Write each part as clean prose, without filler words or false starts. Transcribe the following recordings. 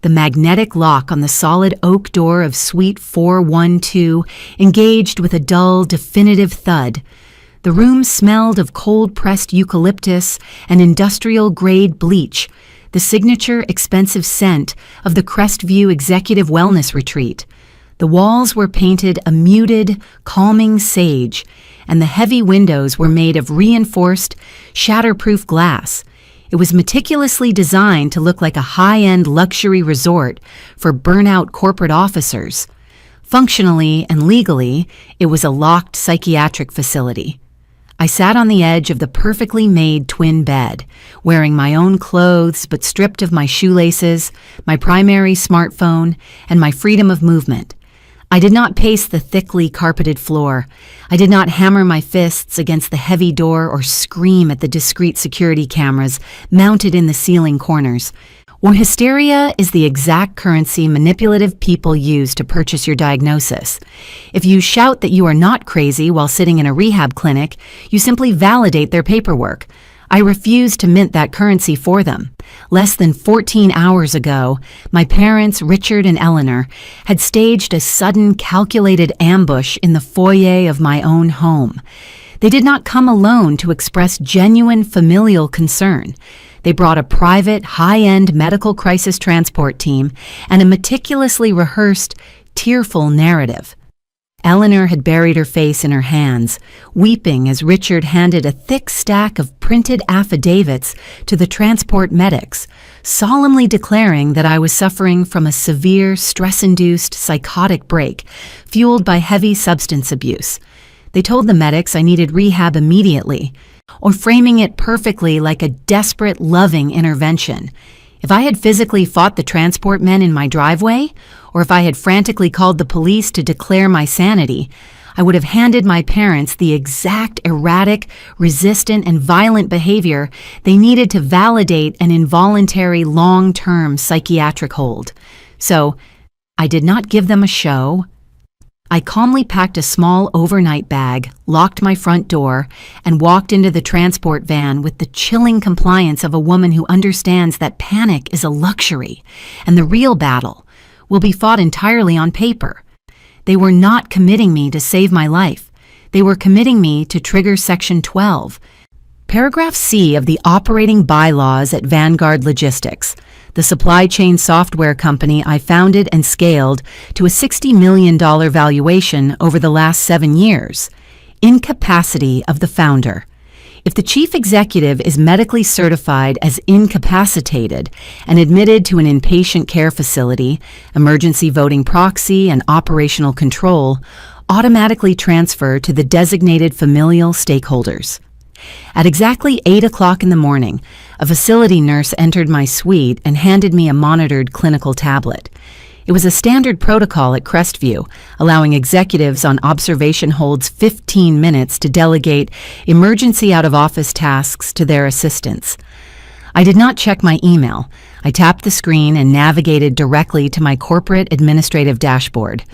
The magnetic lock on the solid oak door of Suite 412 engaged with a dull, definitive thud. The room smelled of cold-pressed eucalyptus and industrial-grade bleach, the signature expensive scent of the Crestview Executive Wellness Retreat. The walls were painted a muted, calming sage, and the heavy windows were made of reinforced, shatterproof glass. It was meticulously designed to look like a high-end luxury resort for burnout corporate officers. Functionally and legally, it was a locked psychiatric facility. I sat on the edge of the perfectly made twin bed, wearing my own clothes but stripped of my shoelaces, my primary smartphone, and my freedom of movement. I did not pace the thickly carpeted floor. I did not hammer my fists against the heavy door or scream at the discreet security cameras mounted in the ceiling corners. Where hysteria is the exact currency manipulative people use to purchase your diagnosis. If you shout that you are not crazy while sitting in a rehab clinic, you simply validate their paperwork. I refuse to mint that currency for them. Less than 14 hours ago, my parents, Richard and Eleanor, had staged a sudden, calculated ambush in the foyer of my own home. They did not come alone to express genuine familial concern. They brought a private, high-end medical crisis transport team and a meticulously rehearsed, tearful narrative. Eleanor had buried her face in her hands, weeping as Richard handed a thick stack of printed affidavits to the transport medics, solemnly declaring that I was suffering from a severe, stress-induced psychotic break, fueled by heavy substance abuse. They told the medics I needed rehab immediately, or framing it perfectly like a desperate, loving intervention. If I had physically fought the transport men in my driveway, or if I had frantically called the police to declare my sanity, I would have handed my parents the exact erratic, resistant, and violent behavior they needed to validate an involuntary long-term psychiatric hold. So, I did not give them a show. I calmly packed a small overnight bag, locked my front door, and walked into the transport van with the chilling compliance of a woman who understands that panic is a luxury, and the real battle will be fought entirely on paper. They were not committing me to save my life. They were committing me to trigger Section 12, Paragraph C of the operating bylaws at Vanguard Logistics, the supply chain software company I founded and scaled to a $60 million valuation over the last 7 years. Incapacity of the founder. If the chief executive is medically certified as incapacitated and admitted to an inpatient care facility, emergency voting proxy, and operational control, automatically transfer to the designated familial stakeholders. At exactly 8 o'clock in the morning, a facility nurse entered my suite and handed me a monitored clinical tablet. It was a standard protocol at Crestview, allowing executives on observation holds 15 minutes to delegate emergency out-of-office tasks to their assistants. I did not check my email. I tapped the screen and navigated directly to my corporate administrative dashboard.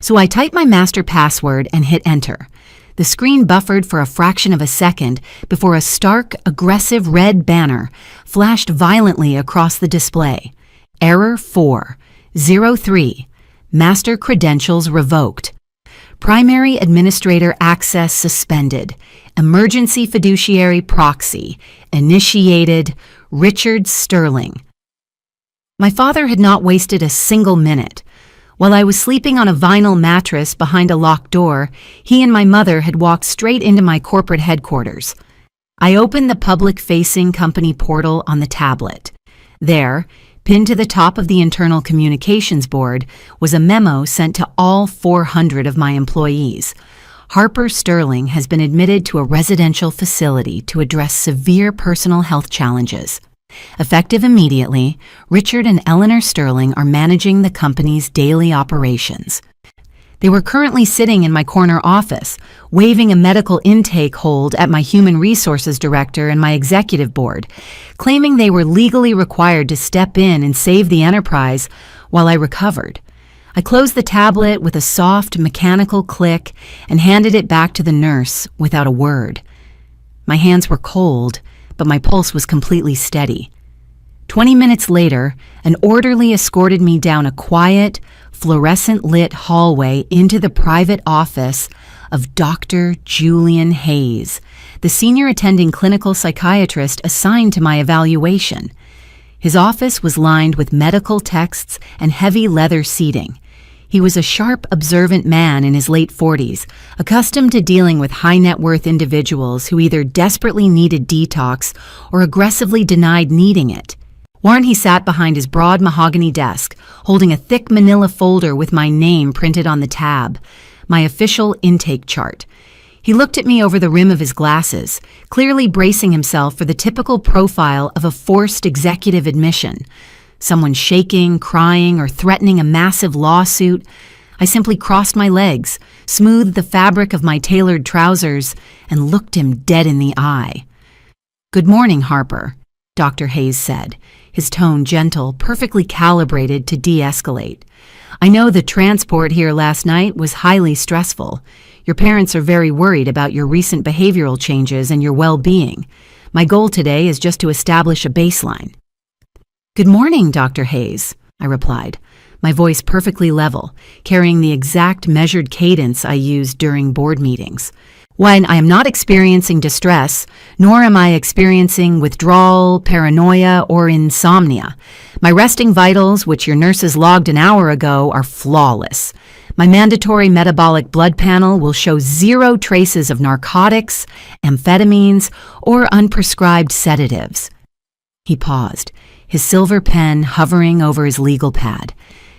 So I typed my master password and hit enter. The screen buffered for a fraction of a second before a stark, aggressive red banner flashed violently across the display. Error 403. Master credentials revoked. Primary administrator access suspended. Emergency fiduciary proxy. Initiated Richard Sterling. My father had not wasted a single minute. While I was sleeping on a vinyl mattress behind a locked door, he and my mother had walked straight into my corporate headquarters. I opened the public-facing company portal on the tablet. There, pinned to the top of the internal communications board, was a memo sent to all 400 of my employees. Harper Sterling has been admitted to a residential facility to address severe personal health challenges. Effective immediately, Richard and Eleanor Sterling are managing the company's daily operations. They were currently sitting in my corner office, waving a medical intake hold at my human resources director and my executive board, claiming they were legally required to step in and save the enterprise while I recovered. I closed the tablet with a soft, mechanical click and handed it back to the nurse without a word. My hands were cold, but my pulse was completely steady. 20 minutes later, an orderly escorted me down a quiet, fluorescent-lit hallway into the private office of Dr. Julian Hayes, the senior attending clinical psychiatrist assigned to my evaluation. His office was lined with medical texts and heavy leather seating. He was a sharp, observant man in his late 40s, accustomed to dealing with high-net-worth individuals who either desperately needed detox or aggressively denied needing it. He sat behind his broad mahogany desk, holding a thick manila folder with my name printed on the tab, my official intake chart. He looked at me over the rim of his glasses, clearly bracing himself for the typical profile of a forced executive admission. Someone shaking, crying, or threatening a massive lawsuit. I simply crossed my legs, smoothed the fabric of my tailored trousers, and looked him dead in the eye. "Good morning, Harper," Dr. Hayes said, his tone gentle, perfectly calibrated to de-escalate. "I know the transport here last night was highly stressful. Your parents are very worried about your recent behavioral changes and your well-being. My goal today is just to establish a baseline." "Good morning, Dr. Hayes," I replied, my voice perfectly level, carrying the exact measured cadence I used during board meetings. "When I am not experiencing distress, nor am I experiencing withdrawal, paranoia, or insomnia. My resting vitals, which your nurses logged an hour ago, are flawless. My mandatory metabolic blood panel will show 0 traces of narcotics, amphetamines, or unprescribed sedatives." He paused, his silver pen hovering over his legal pad.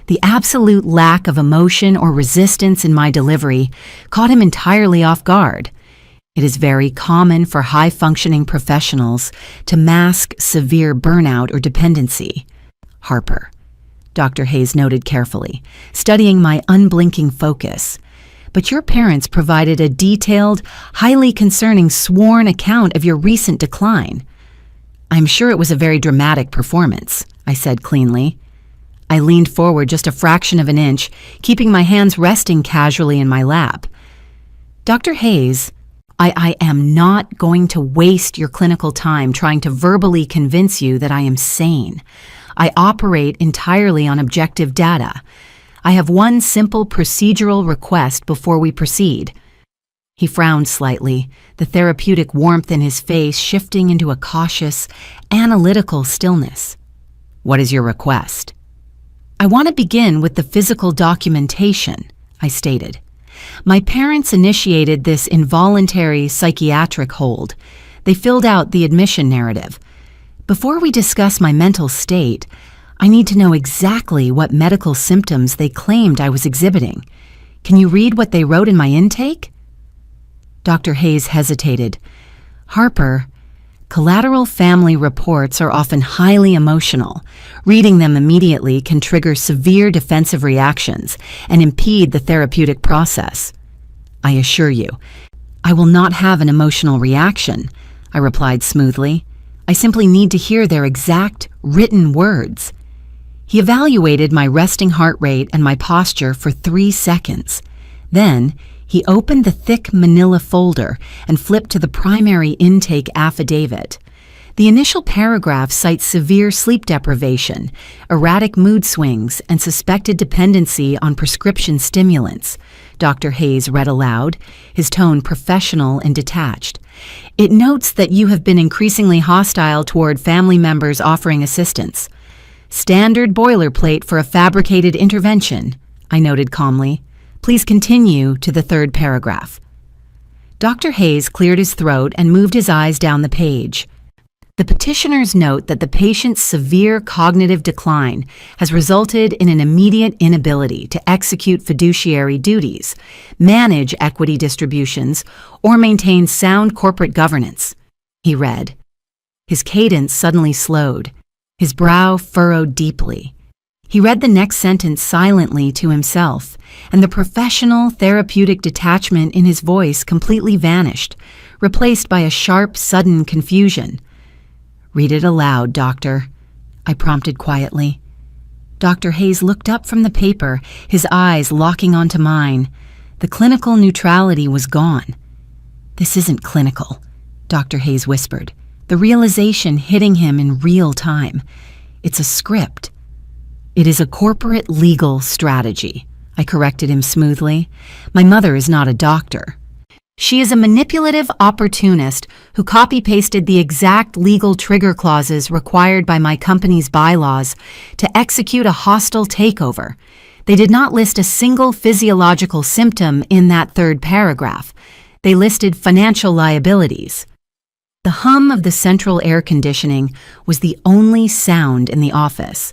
The absolute lack of emotion or resistance in my delivery caught him entirely off guard. It is very common for high-functioning professionals to mask severe burnout or dependency. "Harper," Dr. Hayes noted carefully, studying my unblinking focus. "But your parents provided a detailed, highly concerning sworn account of your recent decline." "I'm sure it was a very dramatic performance," I said cleanly. I leaned forward just a fraction of an inch, keeping my hands resting casually in my lap. "Dr. Hayes, I am not going to waste your clinical time trying to verbally convince you that I am sane. I operate entirely on objective data. I have one simple procedural request before we proceed." He frowned slightly, the therapeutic warmth in his face shifting into a cautious, analytical stillness. "What is your request?" "I want to begin with the physical documentation," I stated. "My parents initiated this involuntary psychiatric hold. They filled out the admission narrative. Before we discuss my mental state, I need to know exactly what medical symptoms they claimed I was exhibiting. Can you read what they wrote in my intake?" Dr. Hayes hesitated. "Harper, collateral family reports are often highly emotional. Reading them immediately can trigger severe defensive reactions and impede the therapeutic process." "I assure you, I will not have an emotional reaction," I replied smoothly. "I simply need to hear their exact, written words." He evaluated my resting heart rate and my posture for 3 seconds. Then, he opened the thick manila folder and flipped to the primary intake affidavit. The initial paragraph cites severe sleep deprivation, erratic mood swings, and suspected dependency on prescription stimulants, Dr. Hayes read aloud, his tone professional and detached. "It notes that you have been increasingly hostile toward family members offering assistance. Standard boilerplate for a fabricated intervention," I noted calmly. "Please continue to the 3rd paragraph." Dr. Hayes cleared his throat and moved his eyes down the page. "The petitioners note that the patient's severe cognitive decline has resulted in an immediate inability to execute fiduciary duties, manage equity distributions, or maintain sound corporate governance," he read. His cadence suddenly slowed. His brow furrowed deeply. He read the next sentence silently to himself, and the professional, therapeutic detachment in his voice completely vanished, replaced by a sharp, sudden confusion. "Read it aloud, doctor," I prompted quietly. Dr. Hayes looked up from the paper, his eyes locking onto mine. The clinical neutrality was gone. "This isn't clinical," Dr. Hayes whispered, the realization hitting him in real time. It's a script. It is a corporate legal strategy, I corrected him smoothly. My mother is not a doctor. She is a manipulative opportunist who copy-pasted the exact legal trigger clauses required by my company's bylaws to execute a hostile takeover. They did not list a single physiological symptom in that third paragraph. They listed financial liabilities. The hum of the central air conditioning was the only sound in the office.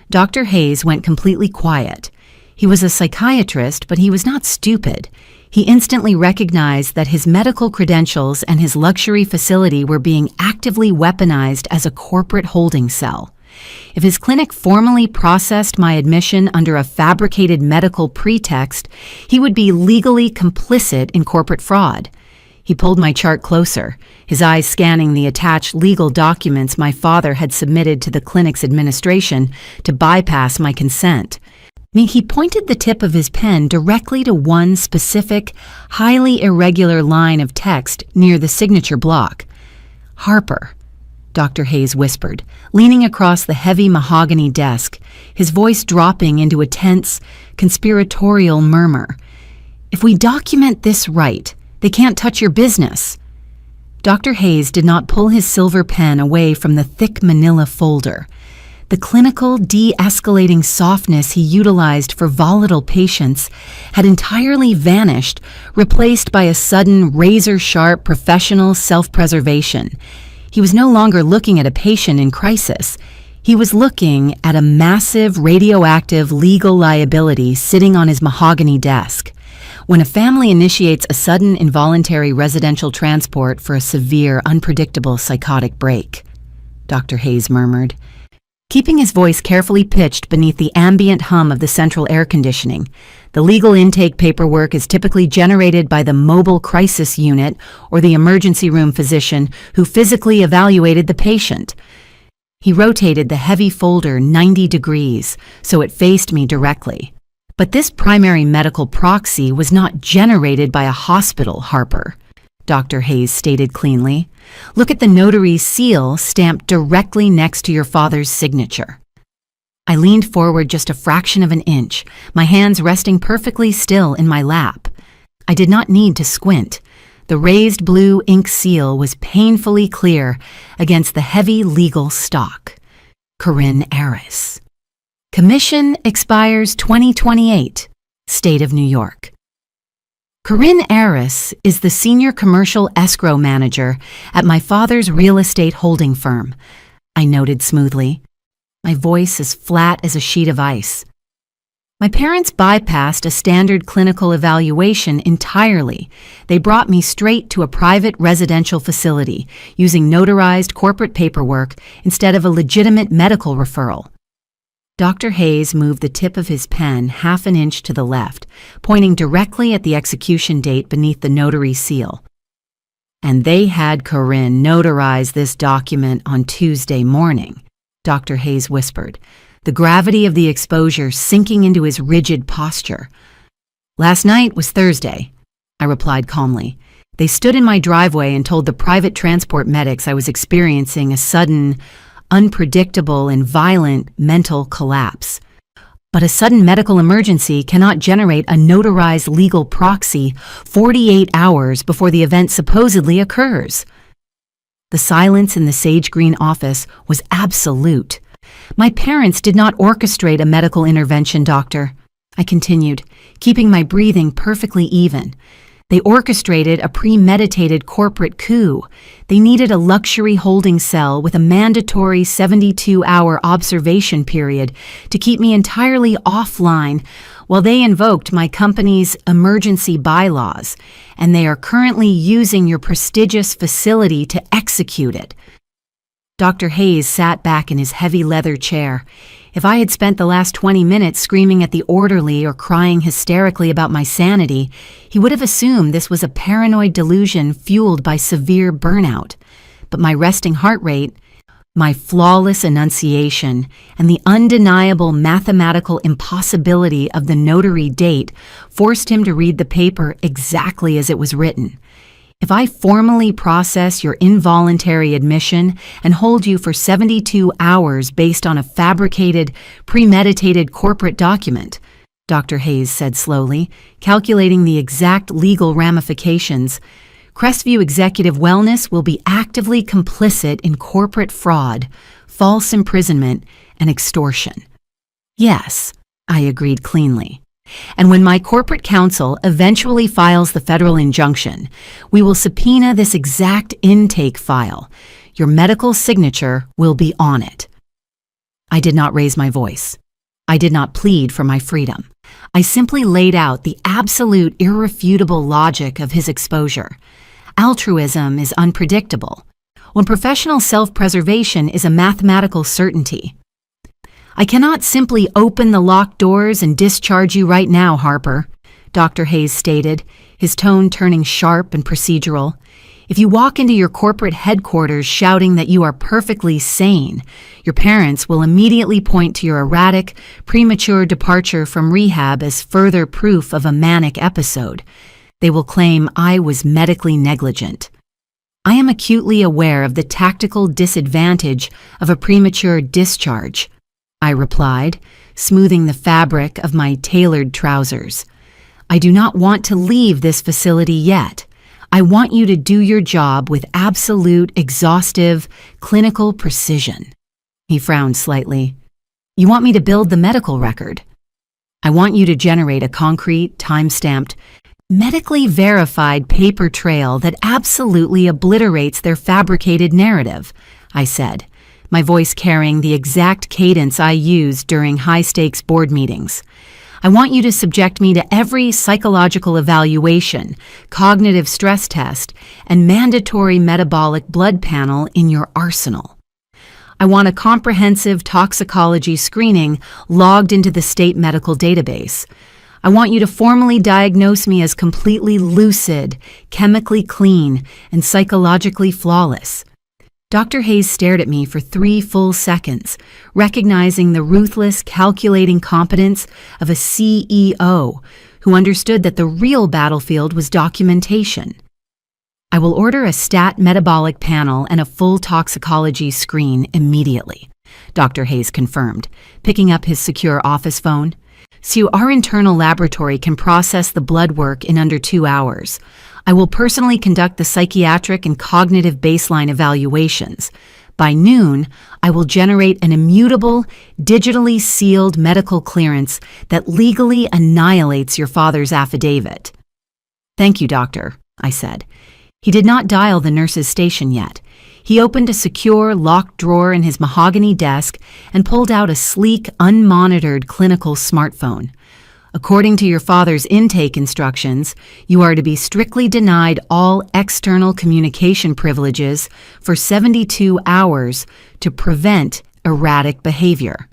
Dr. Hayes went completely quiet. He was a psychiatrist, but he was not stupid. He instantly recognized that his medical credentials and his luxury facility were being actively weaponized as a corporate holding cell. If his clinic formally processed my admission under a fabricated medical pretext, he would be legally complicit in corporate fraud. He pulled my chart closer, his eyes scanning the attached legal documents my father had submitted to the clinic's administration to bypass my consent. He pointed the tip of his pen directly to one specific, highly irregular line of text near the signature block. "Harper," Dr. Hayes whispered, leaning across the heavy mahogany desk, his voice dropping into a tense, conspiratorial murmur. "If we document this right, they can't touch your business." Dr. Hayes did not pull his silver pen away from the thick manila folder. The clinical, de-escalating softness he utilized for volatile patients had entirely vanished, replaced by a sudden, razor-sharp professional self-preservation. He was no longer looking at a patient in crisis. He was looking at a massive radioactive legal liability sitting on his mahogany desk. When a family initiates a sudden involuntary residential transport for a severe, unpredictable psychotic break, Dr. Hayes murmured, keeping his voice carefully pitched beneath the ambient hum of the central air conditioning. The legal intake paperwork is typically generated by the mobile crisis unit or the emergency room physician who physically evaluated the patient. He rotated the heavy folder 90 degrees so it faced me directly. But this primary medical proxy was not generated by a hospital, Harper, Dr. Hayes stated cleanly. Look at the notary's seal stamped directly next to your father's signature. I leaned forward just a fraction of an inch, my hands resting perfectly still in my lap. I did not need to squint. The raised blue ink seal was painfully clear against the heavy legal stock. Corinne Aris. Commission expires 2028, State of New York. Corinne Aris is the senior commercial escrow manager at my father's real estate holding firm, I noted smoothly, my voice as flat as a sheet of ice. My parents bypassed a standard clinical evaluation entirely. They brought me straight to a private residential facility using notarized corporate paperwork instead of a legitimate medical referral. Dr. Hayes moved the tip of his pen half an inch to the left, pointing directly at the execution date beneath the notary seal. And they had Corinne notarize this document on Tuesday morning, Dr. Hayes whispered, the gravity of the exposure sinking into his rigid posture. Last night was Thursday, I replied calmly. They stood in my driveway and told the private transport medics I was experiencing a sudden, unpredictable and violent mental collapse. But a sudden medical emergency cannot generate a notarized legal proxy 48 hours before the event supposedly occurs. The silence in the sage green office was absolute. My parents did not orchestrate a medical intervention, doctor, I continued, keeping my breathing perfectly even. They orchestrated a premeditated corporate coup. They needed a luxury holding cell with a mandatory 72-hour observation period to keep me entirely offline while they invoked my company's emergency bylaws, and they are currently using your prestigious facility to execute it. Dr. Hayes sat back in his heavy leather chair. If I had spent the last 20 minutes screaming at the orderly or crying hysterically about my sanity, he would have assumed this was a paranoid delusion fueled by severe burnout. But my resting heart rate, my flawless enunciation, and the undeniable mathematical impossibility of the notary date forced him to read the paper exactly as it was written. If I formally process your involuntary admission and hold you for 72 hours based on a fabricated, premeditated corporate document, Dr. Hayes said slowly, calculating the exact legal ramifications, Crestview Executive Wellness will be actively complicit in corporate fraud, false imprisonment, and extortion. Yes, I agreed cleanly. And when my corporate counsel eventually files the federal injunction, we will subpoena this exact intake file. Your medical signature will be on it. I did not raise my voice. I did not plead for my freedom. I simply laid out the absolute irrefutable logic of his exposure. Altruism is unpredictable, when professional self-preservation is a mathematical certainty. I cannot simply open the locked doors and discharge you right now, Harper, Dr. Hayes stated, his tone turning sharp and procedural. If you walk into your corporate headquarters shouting that you are perfectly sane, your parents will immediately point to your erratic, premature departure from rehab as further proof of a manic episode. They will claim I was medically negligent. I am acutely aware of the tactical disadvantage of a premature discharge, I replied, smoothing the fabric of my tailored trousers. I do not want to leave this facility yet. I want you to do your job with absolute, exhaustive, clinical precision. He frowned slightly. You want me to build the medical record? I want you to generate a concrete, time-stamped, medically verified paper trail that absolutely obliterates their fabricated narrative, I said, my voice carrying the exact cadence I used during high-stakes board meetings. I want you to subject me to every psychological evaluation, cognitive stress test, and mandatory metabolic blood panel in your arsenal. I want a comprehensive toxicology screening logged into the state medical database. I want you to formally diagnose me as completely lucid, chemically clean, and psychologically flawless. Dr. Hayes stared at me for 3 full seconds, recognizing the ruthless, calculating competence of a CEO who understood that the real battlefield was documentation. I will order a stat metabolic panel and a full toxicology screen immediately, Dr. Hayes confirmed, picking up his secure office phone. So our internal laboratory can process the blood work in under 2 hours. I will personally conduct the psychiatric and cognitive baseline evaluations. By noon, I will generate an immutable, digitally sealed medical clearance that legally annihilates your father's affidavit. Thank you, doctor, I said. He did not dial the nurse's station yet. He opened a secure, locked drawer in his mahogany desk and pulled out a sleek, unmonitored clinical smartphone. According to your father's intake instructions, you are to be strictly denied all external communication privileges for 72 hours to prevent erratic behavior,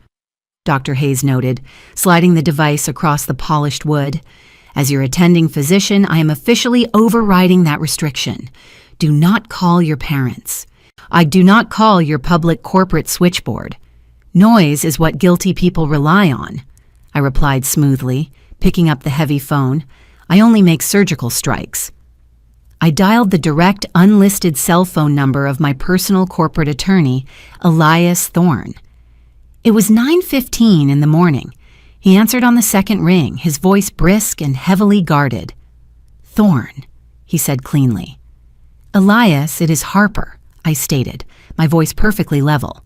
Dr. Hayes noted, sliding the device across the polished wood. As your attending physician, I am officially overriding that restriction. Do not call your parents. I do not call your public corporate switchboard. Noise is what guilty people rely on, I replied smoothly, picking up the heavy phone. I only make surgical strikes. I dialed the direct unlisted cell phone number of my personal corporate attorney, Elias Thorne. It was 9:15 in the morning. He answered on the second ring, his voice brisk and heavily guarded. Thorne, he said cleanly. Elias, it is Harper, I stated, my voice perfectly level.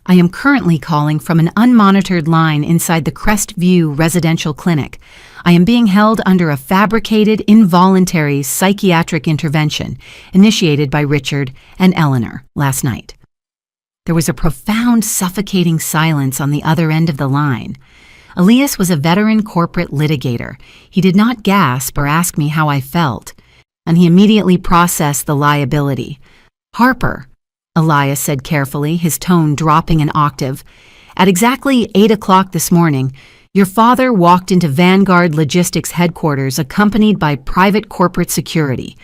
I am currently calling from an unmonitored line inside the Crestview Residential Clinic. I am being held under a fabricated, involuntary psychiatric intervention initiated by Richard and Eleanor last night. There was a profound, suffocating silence on the other end of the line. Elias was a veteran corporate litigator. He did not gasp or ask me how I felt, and he immediately processed the liability. Harper, Elias said carefully, his tone dropping an octave. At exactly 8 o'clock this morning, your father walked into Vanguard Logistics headquarters accompanied by private corporate security.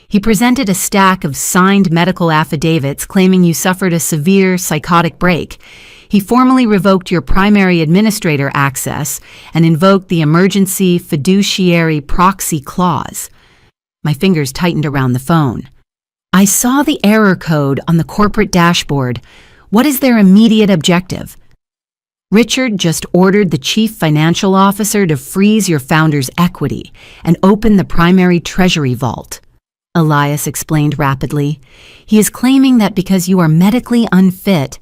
He presented a stack of signed medical affidavits claiming you suffered a severe psychotic break. He formally revoked your primary administrator access and invoked the emergency fiduciary proxy clause. My fingers tightened around the phone. I saw the error code on the corporate dashboard. What is their immediate objective? Richard just ordered the chief financial officer to freeze your founder's equity and open the primary treasury vault. Elias explained rapidly. He is claiming that because you are medically unfit,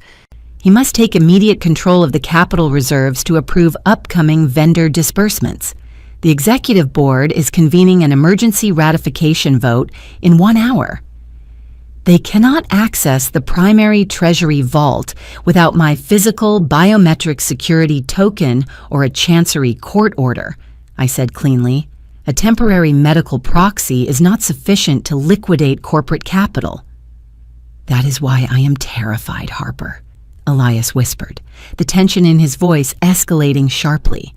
he must take immediate control of the capital reserves to approve upcoming vendor disbursements. The executive board is convening an emergency ratification vote in 1 hour. They cannot access the primary treasury vault without my physical biometric security token or a chancery court order, I said cleanly. A temporary medical proxy is not sufficient to liquidate corporate capital. That is why I am terrified, Harper, Elias whispered, the tension in his voice escalating sharply.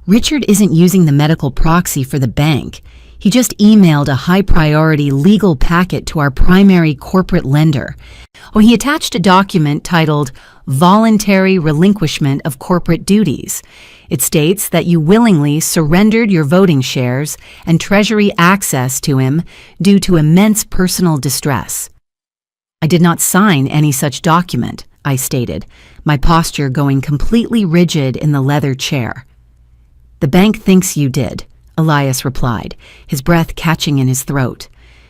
Richard isn't using the medical proxy for the bank. He just emailed a high-priority legal packet to our primary corporate lender. He attached a document titled Voluntary Relinquishment of Corporate Duties. It states that you willingly surrendered your voting shares and treasury access to him due to immense personal distress. I did not sign any such document, I stated, my posture going completely rigid in the leather chair. The bank thinks you did, Elias replied, his breath catching in his throat,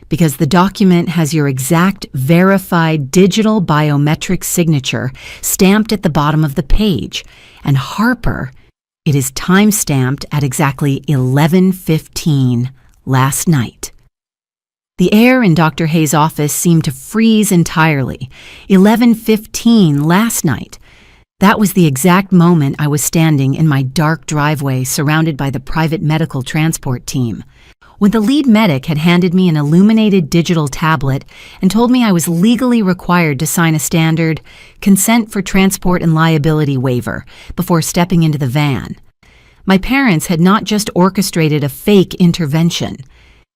because the document has your exact verified digital biometric signature stamped at the bottom of the page. And Harper, it is time-stamped at exactly 11:15 last night. The air in Dr. Hayes' office seemed to freeze entirely. 11:15 last night. That was the exact moment I was standing in my dark driveway surrounded by the private medical transport team, when the lead medic had handed me an illuminated digital tablet and told me I was legally required to sign a standard consent for transport and liability waiver before stepping into the van. My parents had not just orchestrated a fake intervention.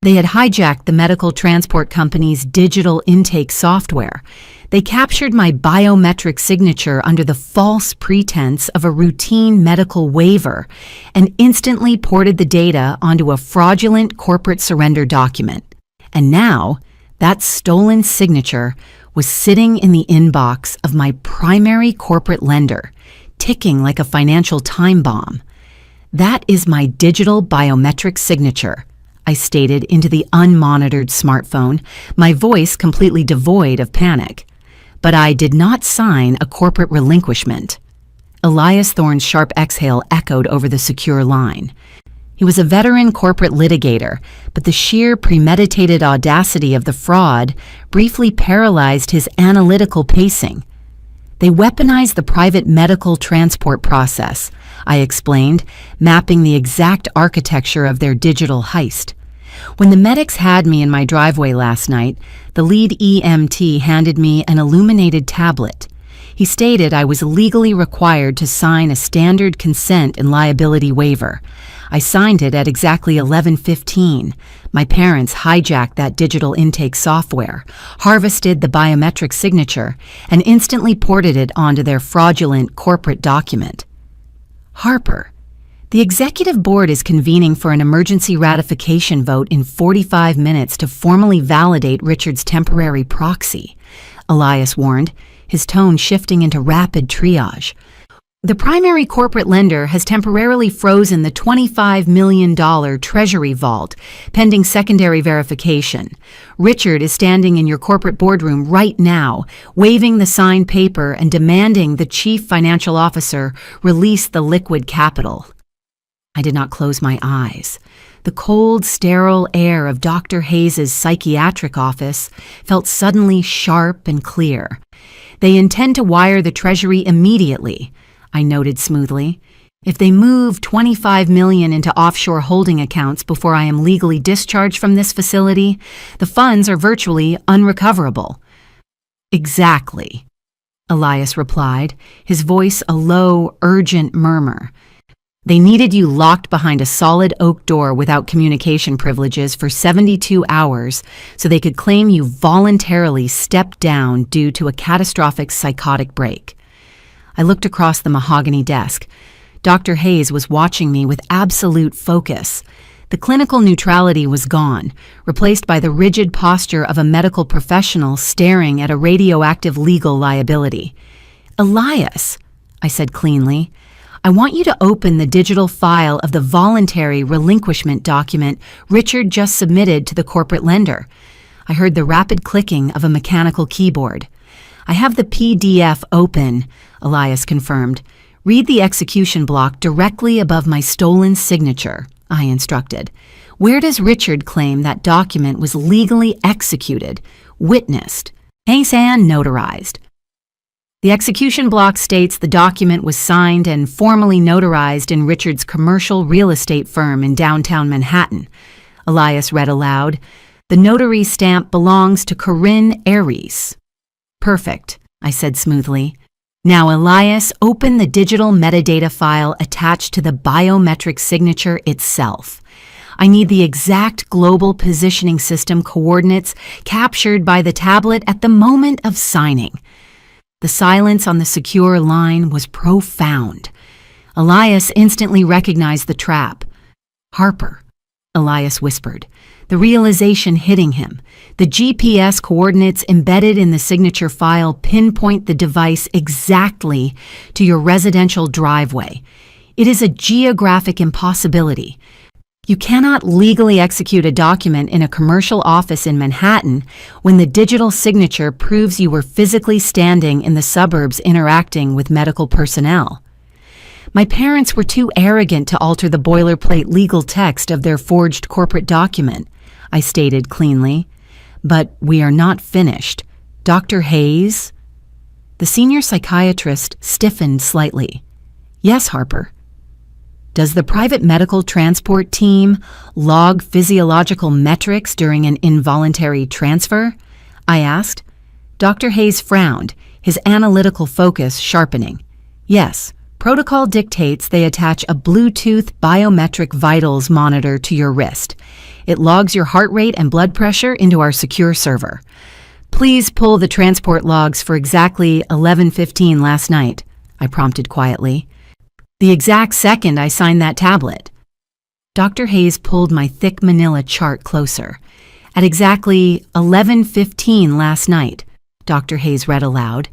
They had hijacked the medical transport company's digital intake software. They captured my biometric signature under the false pretense of a routine medical waiver and instantly ported the data onto a fraudulent corporate surrender document. And now, that stolen signature was sitting in the inbox of my primary corporate lender, ticking like a financial time bomb. That is my digital biometric signature, I stated into the unmonitored smartphone, my voice completely devoid of panic. But I did not sign a corporate relinquishment. Elias Thorne's sharp exhale echoed over the secure line. He was a veteran corporate litigator, but the sheer premeditated audacity of the fraud briefly paralyzed his analytical pacing. They weaponized the private medical transport process, I explained, mapping the exact architecture of their digital heist. When the medics had me in my driveway last night, the lead EMT handed me an illuminated tablet. He stated I was legally required to sign a standard consent and liability waiver. I signed it at exactly 11:15. My parents hijacked that digital intake software, harvested the biometric signature, and instantly ported it onto their fraudulent corporate document. Harper, the executive board is convening for an emergency ratification vote in 45 minutes to formally validate Richard's temporary proxy, Elias warned, his tone shifting into rapid triage. The primary corporate lender has temporarily frozen the $25 million treasury vault, pending secondary verification. Richard is standing in your corporate boardroom right now, waving the signed paper and demanding the chief financial officer release the liquid capital. I did not close my eyes. The cold, sterile air of Dr. Hayes' psychiatric office felt suddenly sharp and clear. They intend to wire the Treasury immediately, I noted smoothly. If they move $25 million into offshore holding accounts before I am legally discharged from this facility, the funds are virtually unrecoverable. Exactly, Elias replied, his voice a low, urgent murmur. They needed you locked behind a solid oak door without communication privileges for 72 hours so they could claim you voluntarily stepped down due to a catastrophic psychotic break. I looked across the mahogany desk. Dr. Hayes was watching me with absolute focus. The clinical neutrality was gone, replaced by the rigid posture of a medical professional staring at a radioactive legal liability. "Elias," I said cleanly, "I want you to open the digital file of the voluntary relinquishment document Richard just submitted to the corporate lender." I heard the rapid clicking of a mechanical keyboard. "I have the PDF open," Elias confirmed. "Read the execution block directly above my stolen signature," I instructed. "Where does Richard claim that document was legally executed, witnessed, and notarized?" The execution block states the document was signed and formally notarized in Richard's commercial real estate firm in downtown Manhattan. Elias read aloud, "The notary stamp belongs to Corinne Aries." "Perfect," I said smoothly. "Now, Elias, open the digital metadata file attached to the biometric signature itself. I need the exact global positioning system coordinates captured by the tablet at the moment of signing." The silence on the secure line was profound. Elias instantly recognized the trap. "Harper," Elias whispered, the realization hitting him. "The GPS coordinates embedded in the signature file pinpoint the device exactly to your residential driveway. It is a geographic impossibility. You cannot legally execute a document in a commercial office in Manhattan when the digital signature proves you were physically standing in the suburbs interacting with medical personnel. My parents were too arrogant to alter the boilerplate legal text of their forged corporate document," I stated cleanly. "But we are not finished. Dr. Hayes?" The senior psychiatrist stiffened slightly. "Yes, Harper." "Does the private medical transport team log physiological metrics during an involuntary transfer?" I asked. Dr. Hayes frowned, his analytical focus sharpening. "Yes. Protocol dictates they attach a Bluetooth biometric vitals monitor to your wrist. It logs your heart rate and blood pressure into our secure server. Please pull the transport logs for exactly 11:15 last night," I prompted quietly. "The exact second I signed that tablet." Dr. Hayes pulled my thick manila chart closer. "At exactly 11:15 last night," Dr. Hayes read aloud,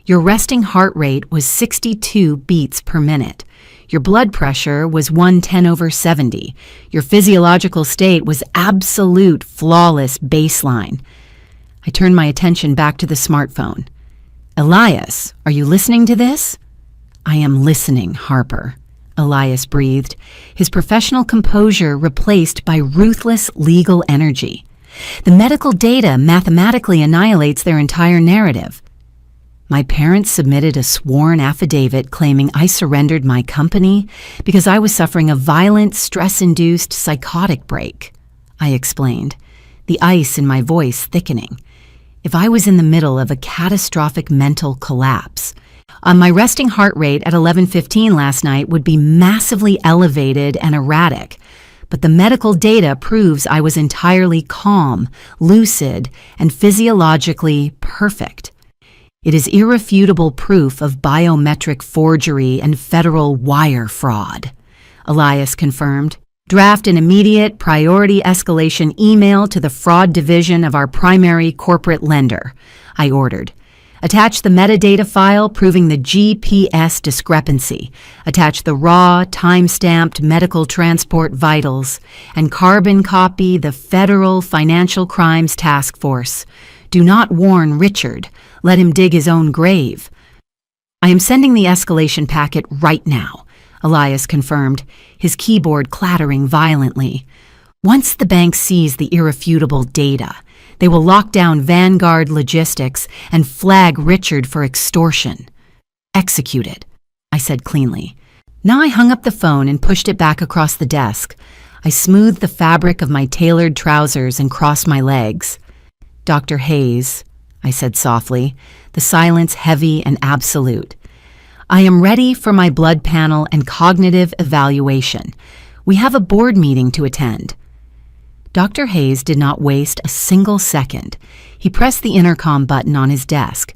"your resting heart rate was 62 beats per minute. Your blood pressure was 110/70. Your physiological state was absolute flawless baseline." I turned my attention back to the smartphone. "Elias, are you listening to this?" "I am listening, Harper," Elias breathed, his professional composure replaced by ruthless legal energy. "The medical data mathematically annihilates their entire narrative. My parents submitted a sworn affidavit claiming I surrendered my company because I was suffering a violent, stress-induced psychotic break," I explained, the ice in my voice thickening. "If I was in the middle of a catastrophic mental collapse, my resting heart rate at 11:15 last night would be massively elevated and erratic, but the medical data proves I was entirely calm, lucid, and physiologically perfect. It is irrefutable proof of biometric forgery and federal wire fraud," Elias confirmed. "Draft an immediate priority escalation email to the fraud division of our primary corporate lender," I ordered. "Attach the metadata file proving the GPS discrepancy. Attach the raw, time-stamped medical transport vitals, and carbon copy the Federal Financial Crimes Task Force. Do not warn Richard. Let him dig his own grave." "I am sending the escalation packet right now," Elias confirmed, his keyboard clattering violently. "Once the bank sees the irrefutable data, they will lock down Vanguard Logistics and flag Richard for extortion." "Executed," I said cleanly. Now I hung up the phone and pushed it back across the desk. I smoothed the fabric of my tailored trousers and crossed my legs. "Dr. Hayes," I said softly, the silence heavy and absolute, "I am ready for my blood panel and cognitive evaluation. We have a board meeting to attend." Dr. Hayes did not waste a single second. He pressed the intercom button on his desk.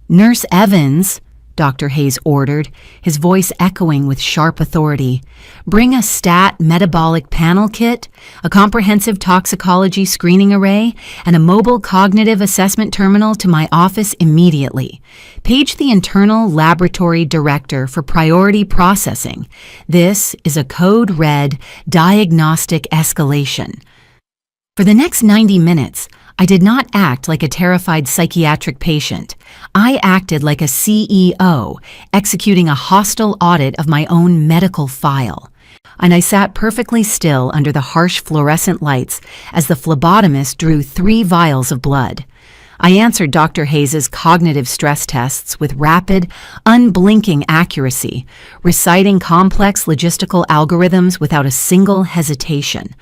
"Nurse Evans," Dr. Hayes ordered, his voice echoing with sharp authority. Bring a stat metabolic panel kit, a comprehensive toxicology screening array, and a mobile cognitive assessment terminal to my office immediately. Page the internal laboratory director for priority processing. This is a code red diagnostic escalation. For the next 90 minutes, I did not act like a terrified psychiatric patient. I acted like a CEO, executing a hostile audit of my own medical file. And I sat perfectly still under the harsh fluorescent lights as the phlebotomist drew 3 vials of blood. I answered Dr. Hayes's cognitive stress tests with rapid, unblinking accuracy, reciting complex logistical algorithms without a single hesitation.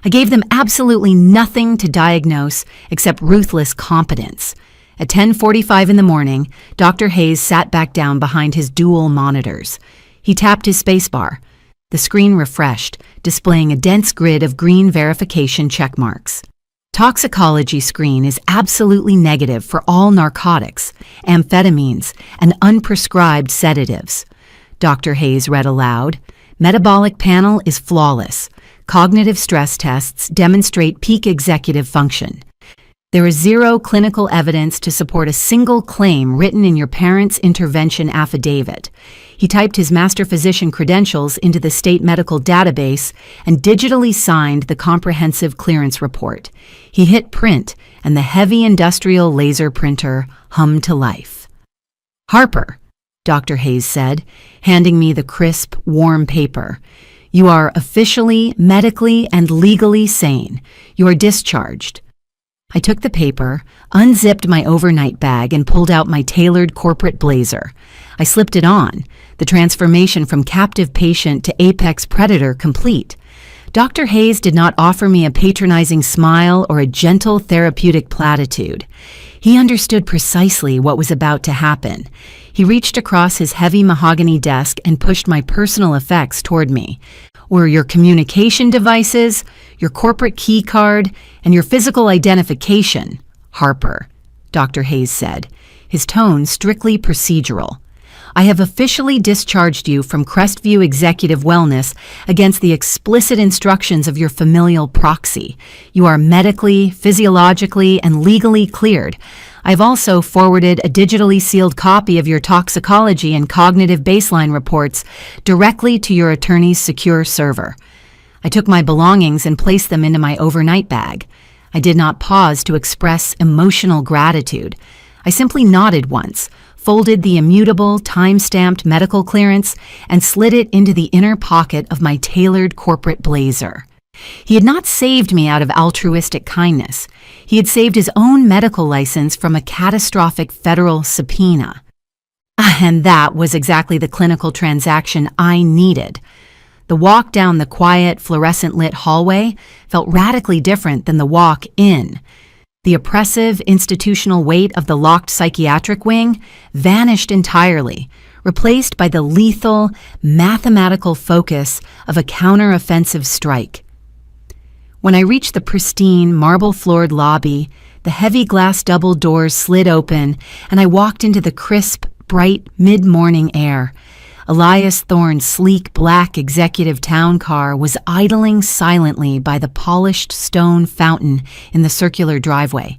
I gave them absolutely nothing to diagnose except ruthless competence. At 10:45 in the morning, Dr. Hayes sat back down behind his dual monitors. He tapped his spacebar. The screen refreshed, displaying a dense grid of green verification checkmarks. Toxicology screen is absolutely negative for all narcotics, amphetamines, and unprescribed sedatives. Dr. Hayes read aloud. Metabolic panel is flawless. Cognitive stress tests demonstrate peak executive function. There is 0 clinical evidence to support a single claim written in your parent's intervention affidavit. He typed his master physician credentials into the state medical database and digitally signed the comprehensive clearance report. He hit print, and the heavy industrial laser printer hummed to life. "Harper," Dr. Hayes said, handing me the crisp, warm paper. "You are officially, medically, and legally sane. You are discharged." I took the paper, unzipped my overnight bag, and pulled out my tailored corporate blazer. I slipped it on, the transformation from captive patient to apex predator complete. Dr. Hayes did not offer me a patronizing smile or a gentle therapeutic platitude. He understood precisely what was about to happen. He reached across his heavy mahogany desk and pushed my personal effects toward me. Were your communication devices, your corporate key card, and your physical identification, Harper, Dr. Hayes said, his tone strictly procedural. I have officially discharged you from Crestview Executive Wellness against the explicit instructions of your familial proxy. You are medically, physiologically, and legally cleared. I've also forwarded a digitally sealed copy of your toxicology and cognitive baseline reports directly to your attorney's secure server. I took my belongings and placed them into my overnight bag. I did not pause to express emotional gratitude. I simply nodded once, folded the immutable, time-stamped medical clearance, and slid it into the inner pocket of my tailored corporate blazer. He had not saved me out of altruistic kindness. He had saved his own medical license from a catastrophic federal subpoena. And that was exactly the clinical transaction I needed. The walk down the quiet, fluorescent-lit hallway felt radically different than the walk in. The oppressive institutional weight of the locked psychiatric wing vanished entirely, replaced by the lethal, mathematical focus of a counter-offensive strike. When I reached the pristine, marble-floored lobby, the heavy glass double doors slid open, and I walked into the crisp, bright, mid-morning air. Elias Thorne's sleek black executive town car was idling silently by the polished stone fountain in the circular driveway.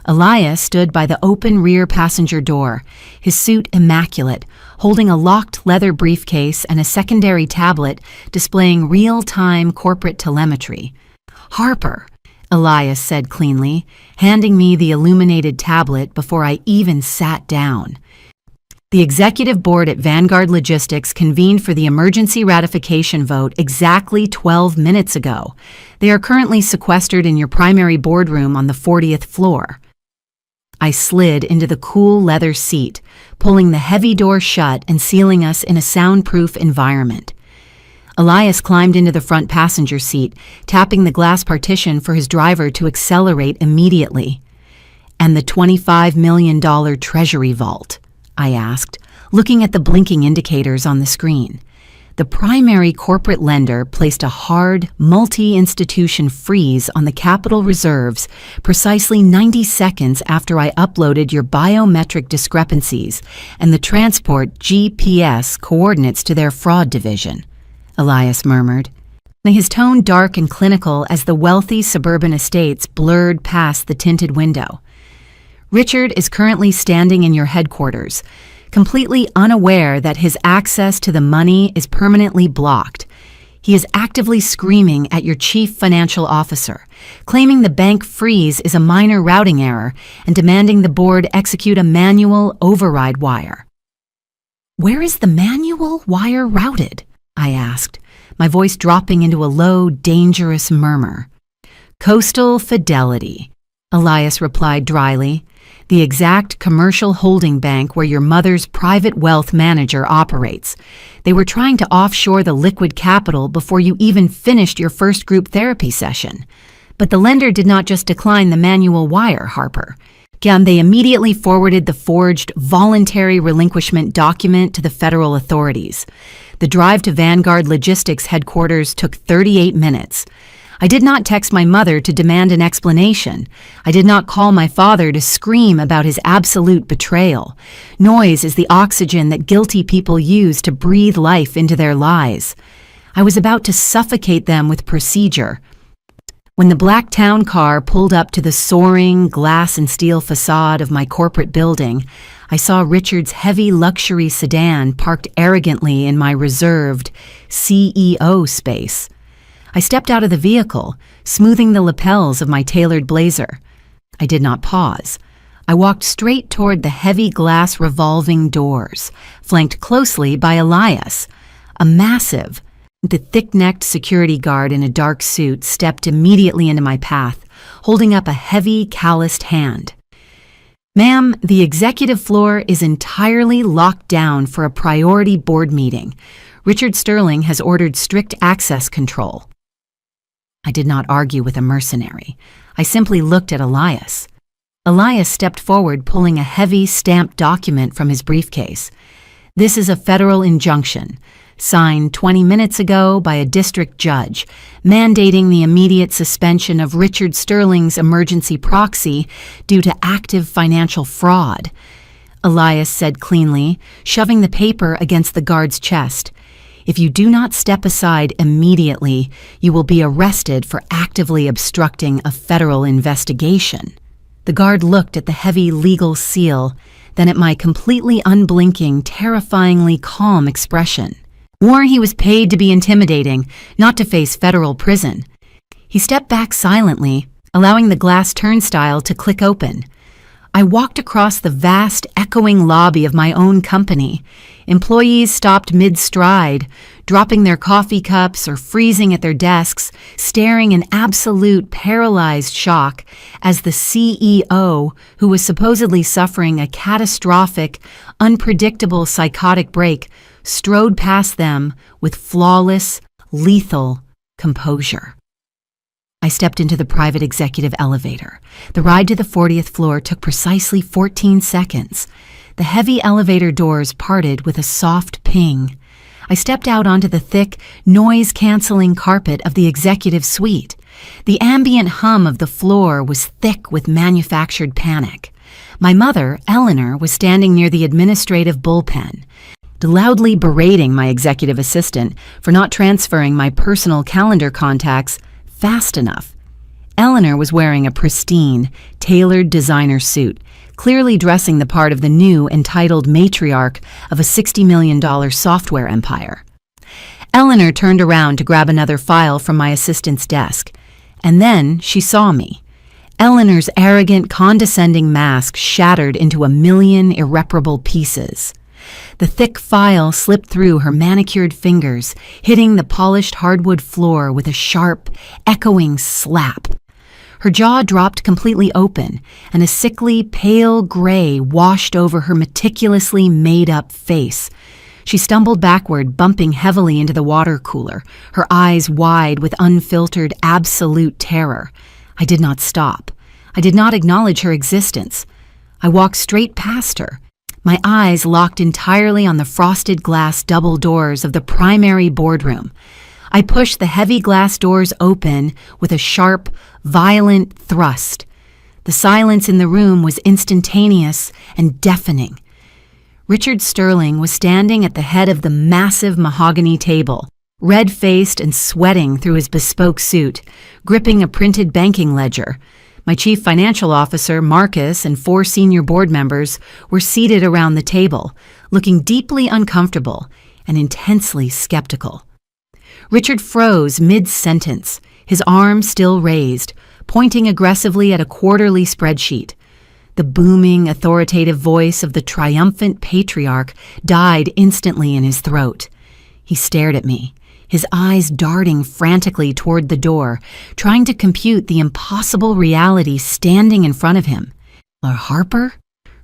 Elias stood by the open rear passenger door, his suit immaculate, holding a locked leather briefcase and a secondary tablet displaying real-time corporate telemetry. "Harper," Elias said cleanly, handing me the illuminated tablet before I even sat down. The executive board at Vanguard Logistics convened for the emergency ratification vote exactly 12 minutes ago. They are currently sequestered in your primary boardroom on the 40th floor. I slid into the cool leather seat, pulling the heavy door shut and sealing us in a soundproof environment. Elias climbed into the front passenger seat, tapping the glass partition for his driver to accelerate immediately. "And the $25 million Treasury vault?" I asked, looking at the blinking indicators on the screen. The primary corporate lender placed a hard, multi-institution freeze on the capital reserves precisely 90 seconds after I uploaded your biometric discrepancies and the transport GPS coordinates to their fraud division, Elias murmured, his tone dark and clinical as the wealthy suburban estates blurred past the tinted window. Richard is currently standing in your headquarters, completely unaware that his access to the money is permanently blocked. He is actively screaming at your chief financial officer, claiming the bank freeze is a minor routing error and demanding the board execute a manual override wire. "Where is the manual wire routed?" I asked, my voice dropping into a low, dangerous murmur. "Coastal Fidelity," Elias replied dryly. "The exact commercial holding bank where your mother's private wealth manager operates. They were trying to offshore the liquid capital before you even finished your first group therapy session. But the lender did not just decline the manual wire, Harper. They immediately forwarded the forged voluntary relinquishment document to the federal authorities. The drive to Vanguard Logistics headquarters took 38 minutes. I did not text my mother to demand an explanation. I did not call my father to scream about his absolute betrayal. Noise is the oxygen that guilty people use to breathe life into their lies. I was about to suffocate them with procedure. When the black town car pulled up to the soaring glass and steel facade of my corporate building, I saw Richard's heavy luxury sedan parked arrogantly in my reserved CEO space. I stepped out of the vehicle, smoothing the lapels of my tailored blazer. I did not pause. I walked straight toward the heavy glass revolving doors, flanked closely by Elias. A massive, the thick-necked security guard in a dark suit stepped immediately into my path, holding up a heavy, calloused hand. "Ma'am, the executive floor is entirely locked down for a priority board meeting. Richard Sterling has ordered strict access control." I did not argue with a mercenary. I simply looked at Elias. Elias stepped forward, pulling a heavy, stamped document from his briefcase. "This is a federal injunction, signed 20 minutes ago by a district judge, mandating the immediate suspension of Richard Sterling's emergency proxy due to active financial fraud," Elias said cleanly, shoving the paper against the guard's chest. "If you do not step aside immediately, you will be arrested for actively obstructing a federal investigation." The guard looked at the heavy legal seal, then at my completely unblinking, terrifyingly calm expression. Swore he was paid to be intimidating, not to face federal prison. He stepped back silently, allowing the glass turnstile to click open. I walked across the vast, echoing lobby of my own company. Employees stopped mid-stride, dropping their coffee cups or freezing at their desks, staring in absolute paralyzed shock as the CEO, who was supposedly suffering a catastrophic, unpredictable psychotic break, strode past them with flawless, lethal composure. I stepped into the private executive elevator. The ride to the 40th floor took precisely 14 seconds. The heavy elevator doors parted with a soft ping. I stepped out onto the thick, noise-canceling carpet of the executive suite. The ambient hum of the floor was thick with manufactured panic. My mother, Eleanor, was standing near the administrative bullpen, loudly berating my executive assistant for not transferring my personal calendar contacts fast enough. Eleanor was wearing a pristine, tailored designer suit, clearly dressing the part of the new, entitled matriarch of a $60 million software empire. Eleanor turned around to grab another file from my assistant's desk, and then she saw me. Eleanor's arrogant, condescending mask shattered into a million irreparable pieces. The thick file slipped through her manicured fingers, hitting the polished hardwood floor with a sharp, echoing slap. Her jaw dropped completely open, and a sickly, pale gray washed over her meticulously made-up face. She stumbled backward, bumping heavily into the water cooler, her eyes wide with unfiltered, absolute terror. I did not stop. I did not acknowledge her existence. I walked straight past her, My eyes locked entirely on the frosted glass double doors of the primary boardroom. I pushed the heavy glass doors open with a sharp, violent thrust. The silence in the room was instantaneous and deafening. Richard Sterling was standing at the head of the massive mahogany table, red-faced and sweating through his bespoke suit, gripping a printed banking ledger. My chief financial officer, Marcus, and 4 senior board members were seated around the table, looking deeply uncomfortable and intensely skeptical. Richard froze mid-sentence, his arm still raised, pointing aggressively at a quarterly spreadsheet. The booming, authoritative voice of the triumphant patriarch died instantly in his throat. He stared at me, his eyes darting frantically toward the door, trying to compute the impossible reality standing in front of him. "Harper?"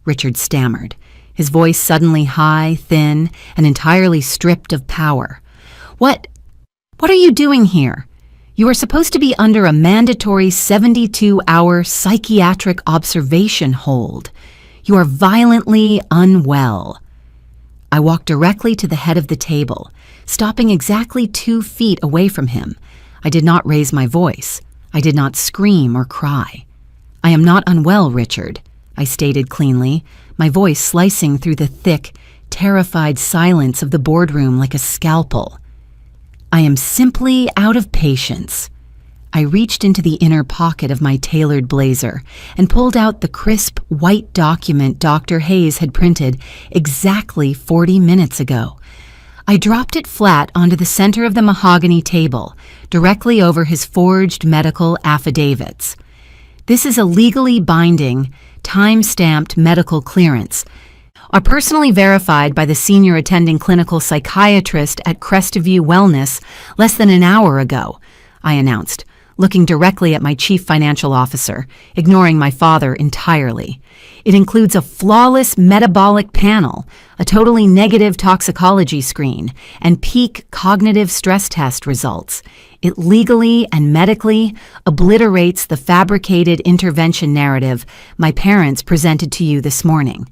Richard stammered, his voice suddenly high, thin, and entirely stripped of power. What are you doing here? You are supposed to be under a mandatory 72-hour psychiatric observation hold. You are violently unwell." I walked directly to the head of the table, stopping exactly 2 feet away from him. I did not raise my voice. I did not scream or cry. "I am not unwell, Richard," I stated cleanly, my voice slicing through the thick, terrified silence of the boardroom like a scalpel. "I am simply out of patience." I reached into the inner pocket of my tailored blazer and pulled out the crisp, white document Dr. Hayes had printed exactly 40 minutes ago. I dropped it flat onto the center of the mahogany table, directly over his forged medical affidavits. This is a legally binding, time-stamped medical clearance, are personally verified by the senior attending clinical psychiatrist at Crestview Wellness less than an hour ago, I announced, looking directly at my chief financial officer, ignoring my father entirely. It includes a flawless metabolic panel, a totally negative toxicology screen, and peak cognitive stress test results. It legally and medically obliterates the fabricated intervention narrative my parents presented to you this morning.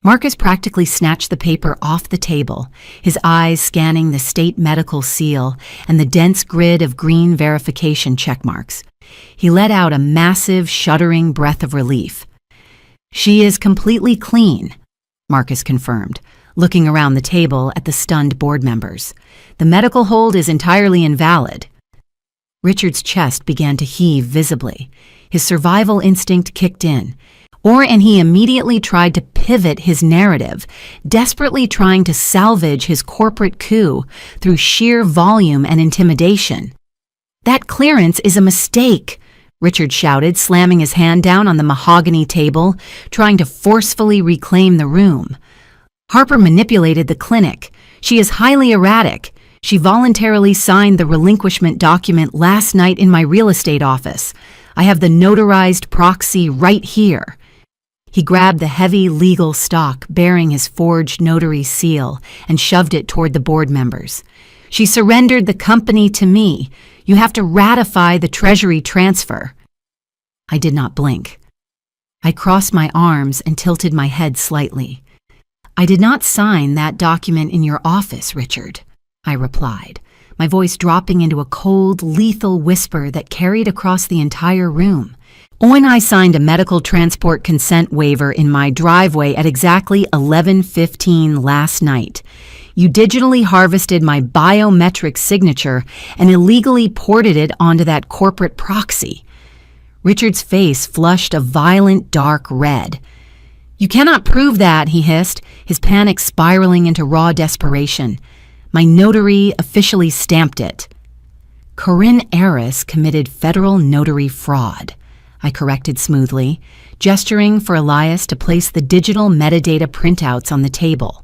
Marcus practically snatched the paper off the table, his eyes scanning the state medical seal and the dense grid of green verification checkmarks. He let out a massive, shuddering breath of relief. "She is completely clean," Marcus confirmed, looking around the table at the stunned board members. "The medical hold is entirely invalid." Richard's chest began to heave visibly. His survival instinct kicked in. And he immediately tried to pivot his narrative, desperately trying to salvage his corporate coup through sheer volume and intimidation. "That clearance is a mistake," Richard shouted, slamming his hand down on the mahogany table, trying to forcefully reclaim the room. "Harper manipulated the clinic. She is highly erratic. She voluntarily signed the relinquishment document last night in my real estate office. I have the notarized proxy right here." He grabbed the heavy legal stock bearing his forged notary seal and shoved it toward the board members. "She surrendered the company to me. You have to ratify the treasury transfer." I did not blink. I crossed my arms and tilted my head slightly. "I did not sign that document in your office, Richard," I replied, my voice dropping into a cold, lethal whisper that carried across the entire room. "When I signed a medical transport consent waiver in my driveway at exactly 11:15 last night. You digitally harvested my biometric signature and illegally ported it onto that corporate proxy." Richard's face flushed a violent dark red. "You cannot prove that," he hissed, his panic spiraling into raw desperation. "My notary officially stamped it." "Corinne Eris committed federal notary fraud," I corrected smoothly, gesturing for Elias to place the digital metadata printouts on the table.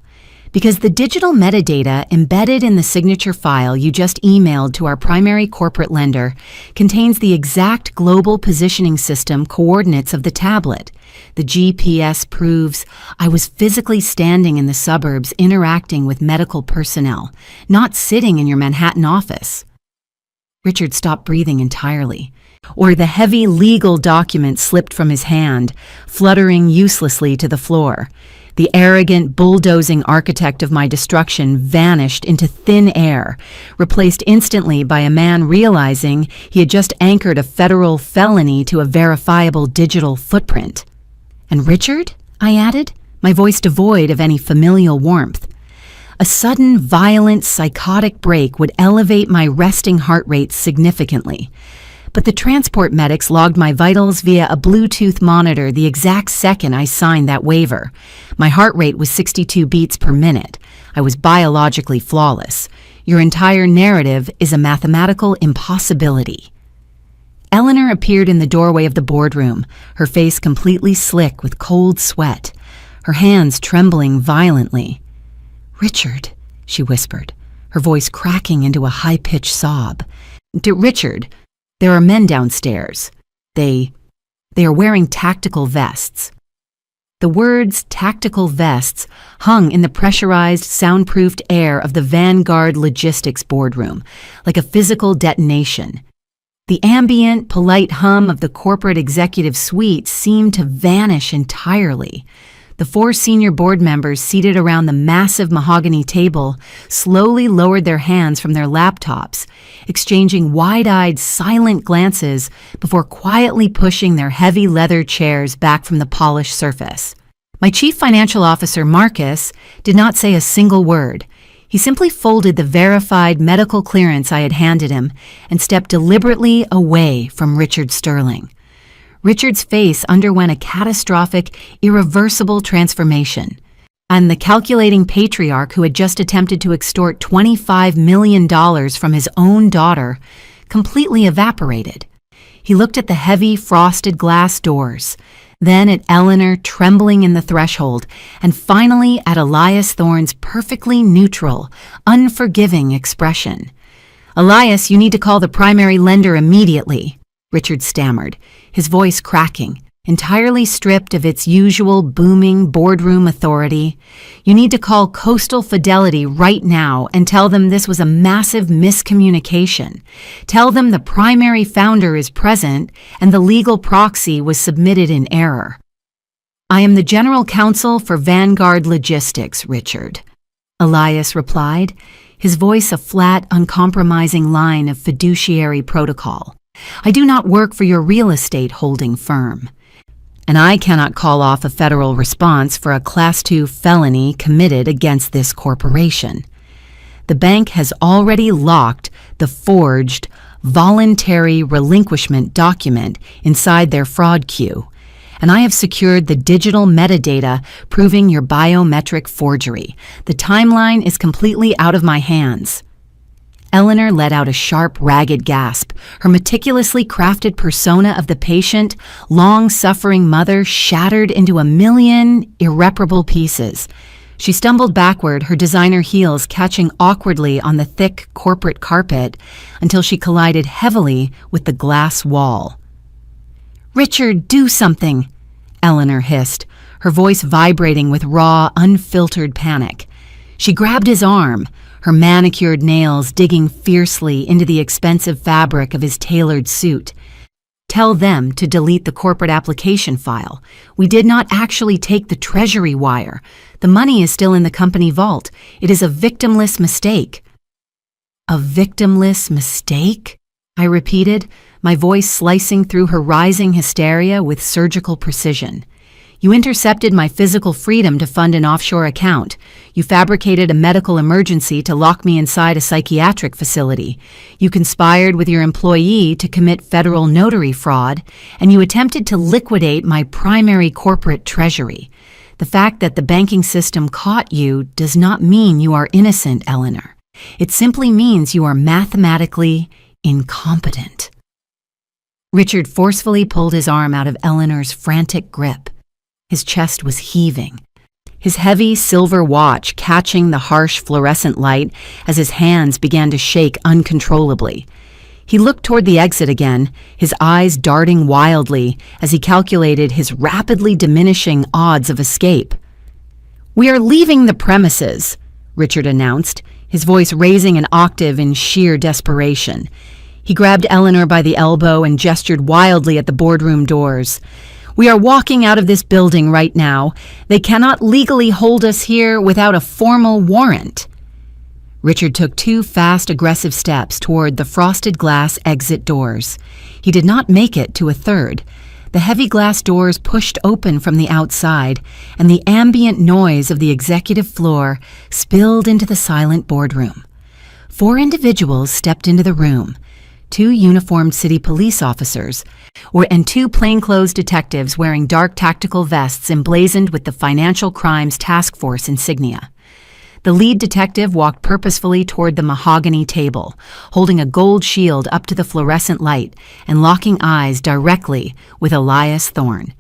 "Because the digital metadata embedded in the signature file you just emailed to our primary corporate lender contains the exact global positioning system coordinates of the tablet. The GPS proves I was physically standing in the suburbs interacting with medical personnel, not sitting in your Manhattan office." Richard stopped breathing entirely. The heavy legal document slipped from his hand, fluttering uselessly to the floor. The arrogant, bulldozing architect of my destruction vanished into thin air, replaced instantly by a man realizing he had just anchored a federal felony to a verifiable digital footprint. "And Richard?" I added, my voice devoid of any familial warmth. A sudden, violent, psychotic break would elevate my resting heart rate significantly. But the transport medics logged my vitals via a Bluetooth monitor the exact second I signed that waiver. My heart rate was 62 beats per minute. I was biologically flawless. Your entire narrative is a mathematical impossibility. Eleanor appeared in the doorway of the boardroom, her face completely slick with cold sweat, her hands trembling violently. "Richard," she whispered, her voice cracking into a high-pitched sob. "Richard, there are men downstairs. They are wearing tactical vests." The words "tactical vests" hung in the pressurized, soundproofed air of the Vanguard Logistics boardroom, like a physical detonation. The ambient, polite hum of the corporate executive suite seemed to vanish entirely. The 4 senior board members seated around the massive mahogany table slowly lowered their hands from their laptops, exchanging wide-eyed, silent glances before quietly pushing their heavy leather chairs back from the polished surface. My chief financial officer, Marcus, did not say a single word. He simply folded the verified medical clearance I had handed him and stepped deliberately away from Richard Sterling. Richard's face underwent a catastrophic, irreversible transformation, and the calculating patriarch who had just attempted to extort $25 million from his own daughter completely evaporated. He looked at the heavy, frosted glass doors, then at Eleanor trembling in the threshold, and finally at Elias Thorne's perfectly neutral, unforgiving expression. "Elias, you need to call the primary lender immediately," Richard stammered, his voice cracking, entirely stripped of its usual booming boardroom authority. "You need to call Coastal Fidelity right now and tell them this was a massive miscommunication. Tell them the primary founder is present and the legal proxy was submitted in error." "I am the general counsel for Vanguard Logistics, Richard," Elias replied, his voice a flat, uncompromising line of fiduciary protocol. "I do not work for your real estate holding firm, and I cannot call off a federal response for a Class II felony committed against this corporation. The bank has already locked the forged, voluntary relinquishment document inside their fraud queue, and I have secured the digital metadata proving your biometric forgery. The timeline is completely out of my hands." Eleanor let out a sharp, ragged gasp. Her meticulously crafted persona of the patient, long-suffering mother shattered into a million irreparable pieces. She stumbled backward, her designer heels catching awkwardly on the thick corporate carpet until she collided heavily with the glass wall. "Richard, do something," Eleanor hissed, her voice vibrating with raw, unfiltered panic. She grabbed his arm, her manicured nails digging fiercely into the expensive fabric of his tailored suit. "Tell them to delete the corporate application file. We did not actually take the treasury wire. The money is still in the company vault. It is a victimless mistake." "A victimless mistake?" I repeated, my voice slicing through her rising hysteria with surgical precision. "You intercepted my physical freedom to fund an offshore account. You fabricated a medical emergency to lock me inside a psychiatric facility. You conspired with your employee to commit federal notary fraud, and you attempted to liquidate my primary corporate treasury. The fact that the banking system caught you does not mean you are innocent, Eleanor. It simply means you are mathematically incompetent." Richard forcefully pulled his arm out of Eleanor's frantic grip. His chest was heaving, his heavy silver watch catching the harsh fluorescent light as his hands began to shake uncontrollably. He looked toward the exit again, his eyes darting wildly as he calculated his rapidly diminishing odds of escape. "We are leaving the premises," Richard announced, his voice raising an octave in sheer desperation. He grabbed Eleanor by the elbow and gestured wildly at the boardroom doors. We are walking out of this building right now. They cannot legally hold us here without a formal warrant." Richard took 2 fast, aggressive steps toward the frosted glass exit doors. He did not make it to a third. The heavy glass doors pushed open from the outside, and the ambient noise of the executive floor spilled into the silent boardroom. 4 individuals stepped into the room. 2 uniformed city police officers, and 2 plainclothes detectives wearing dark tactical vests emblazoned with the Financial Crimes Task Force insignia. The lead detective walked purposefully toward the mahogany table, holding a gold shield up to the fluorescent light and locking eyes directly with Elias Thorne.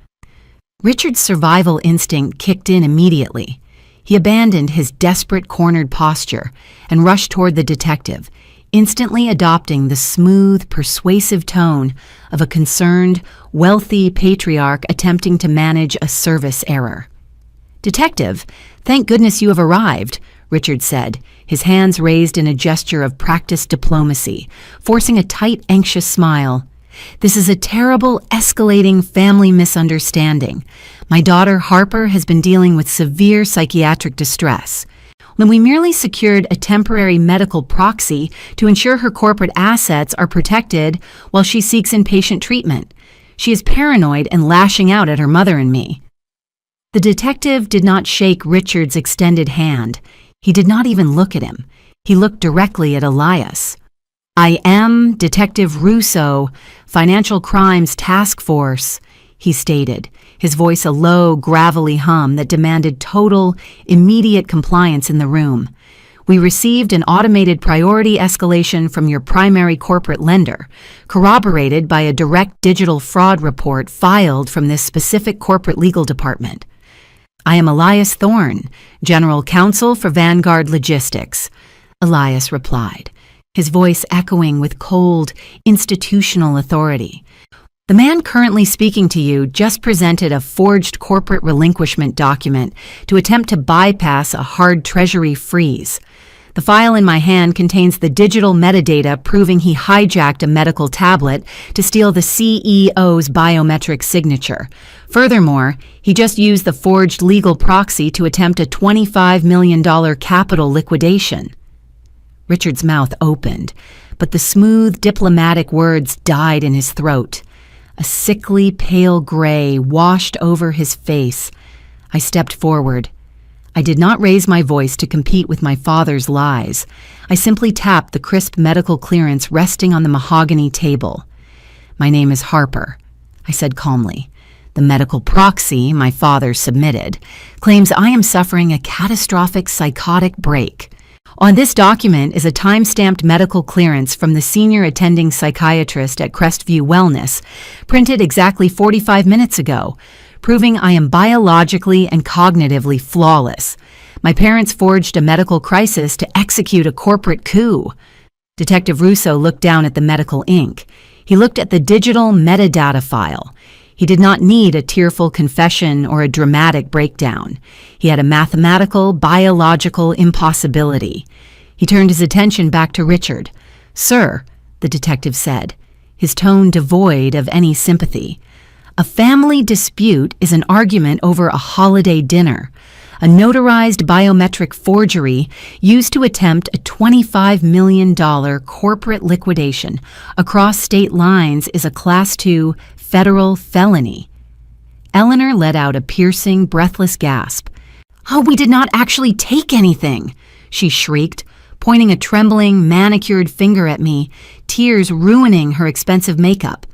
Richard's survival instinct kicked in immediately. He abandoned his desperate cornered posture and rushed toward the detective, instantly adopting the smooth, persuasive tone of a concerned, wealthy patriarch attempting to manage a service error. "Detective, thank goodness you have arrived," Richard said, his hands raised in a gesture of practiced diplomacy, forcing a tight, anxious smile. "This is a terrible, escalating family misunderstanding. My daughter Harper has been dealing with severe psychiatric distress. When we merely secured a temporary medical proxy to ensure her corporate assets are protected while she seeks inpatient treatment. She is paranoid and lashing out at her mother and me." The detective did not shake Richard's extended hand. He did not even look at him. He looked directly at Elias. "I am Detective Russo, Financial Crimes Task Force," he stated, his voice a low, gravelly hum that demanded total, immediate compliance in the room. "We received an automated priority escalation from your primary corporate lender, corroborated by a direct digital fraud report filed from this specific corporate legal department. I am Elias Thorne, General Counsel for Vanguard Logistics," Elias replied, his voice echoing with cold, institutional authority. "The man currently speaking to you just presented a forged corporate relinquishment document to attempt to bypass a hard treasury freeze. The file in my hand contains the digital metadata proving he hijacked a medical tablet to steal the CEO's biometric signature. Furthermore, he just used the forged legal proxy to attempt a $25 million capital liquidation." Richard's mouth opened, but the smooth, diplomatic words died in his throat. A sickly, pale gray washed over his face. I stepped forward. I did not raise my voice to compete with my father's lies. I simply tapped the crisp medical clearance resting on the mahogany table. "My name is Harper," I said calmly. "The medical proxy my father submitted claims I am suffering a catastrophic psychotic break. On this document is a time-stamped medical clearance from the senior attending psychiatrist at Crestview Wellness, printed exactly 45 minutes ago, proving I am biologically and cognitively flawless. My parents forged a medical crisis to execute a corporate coup." Detective Russo looked down at the medical ink. He looked at the digital metadata file. He did not need a tearful confession or a dramatic breakdown. He had a mathematical, biological impossibility. He turned his attention back to Richard. "Sir," the detective said, his tone devoid of any sympathy, "a family dispute is an argument over a holiday dinner. A notarized biometric forgery used to attempt a $25 million corporate liquidation across state lines is a Class 2 federal felony." Eleanor let out a piercing, breathless gasp. "Oh, we did not actually take anything," she shrieked, pointing a trembling, manicured finger at me, tears ruining her expensive makeup.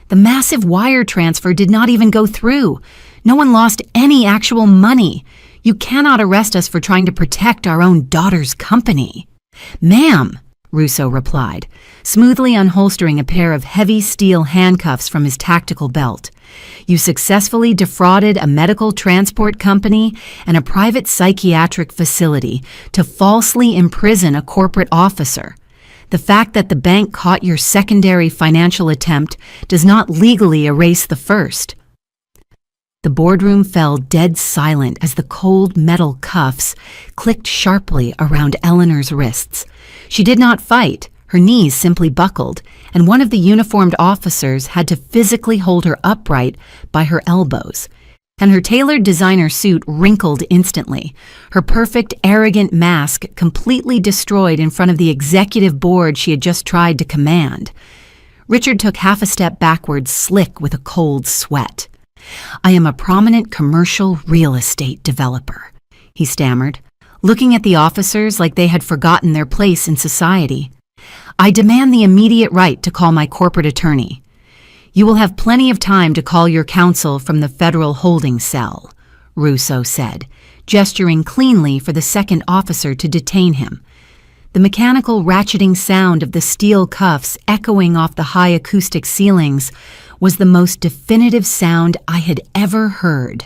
"The massive wire transfer did not even go through. No one lost any actual money. You cannot arrest us for trying to protect our own daughter's company." "Ma'am," Russo replied, smoothly unholstering a pair of heavy steel handcuffs from his tactical belt. "You successfully defrauded a medical transport company and a private psychiatric facility to falsely imprison a corporate officer. The fact that the bank caught your secondary financial attempt does not legally erase the first." The boardroom fell dead silent as the cold metal cuffs clicked sharply around Eleanor's wrists. She did not fight. Her knees simply buckled, and one of the uniformed officers had to physically hold her upright by her elbows. And her tailored designer suit wrinkled instantly, her perfect, arrogant mask completely destroyed in front of the executive board she had just tried to command. Richard took half a step backwards, slick with a cold sweat. "I am a prominent commercial real estate developer," he stammered, looking at the officers like they had forgotten their place in society. "I demand the immediate right to call my corporate attorney. You will have plenty of time to call your counsel from the federal holding cell," Russo said, gesturing cleanly for the second officer to detain him. The mechanical ratcheting sound of the steel cuffs echoing off the high acoustic ceilings was the most definitive sound I had ever heard.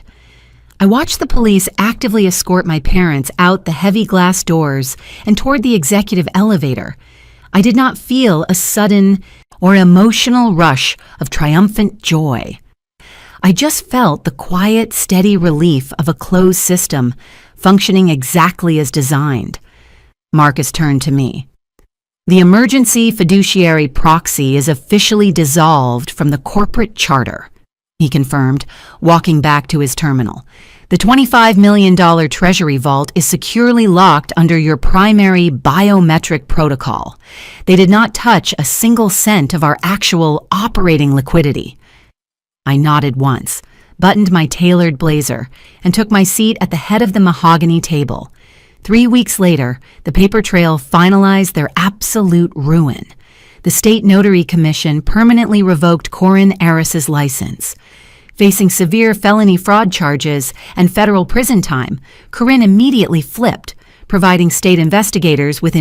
I watched the police actively escort my parents out the heavy glass doors and toward the executive elevator. I did not feel a sudden or emotional rush of triumphant joy. I just felt the quiet, steady relief of a closed system functioning exactly as designed. Marcus turned to me. "The emergency fiduciary proxy is officially dissolved from the corporate charter," he confirmed, walking back to his terminal. "The $25 million Treasury vault is securely locked under your primary biometric protocol. They did not touch a single cent of our actual operating liquidity." I nodded once, buttoned my tailored blazer, and took my seat at the head of the mahogany table. 3 weeks later, the paper trail finalized their absolute ruin. The State Notary Commission permanently revoked Corinne Aris's license. Facing severe felony fraud charges and federal prison time, Corinne immediately flipped, providing state investigators with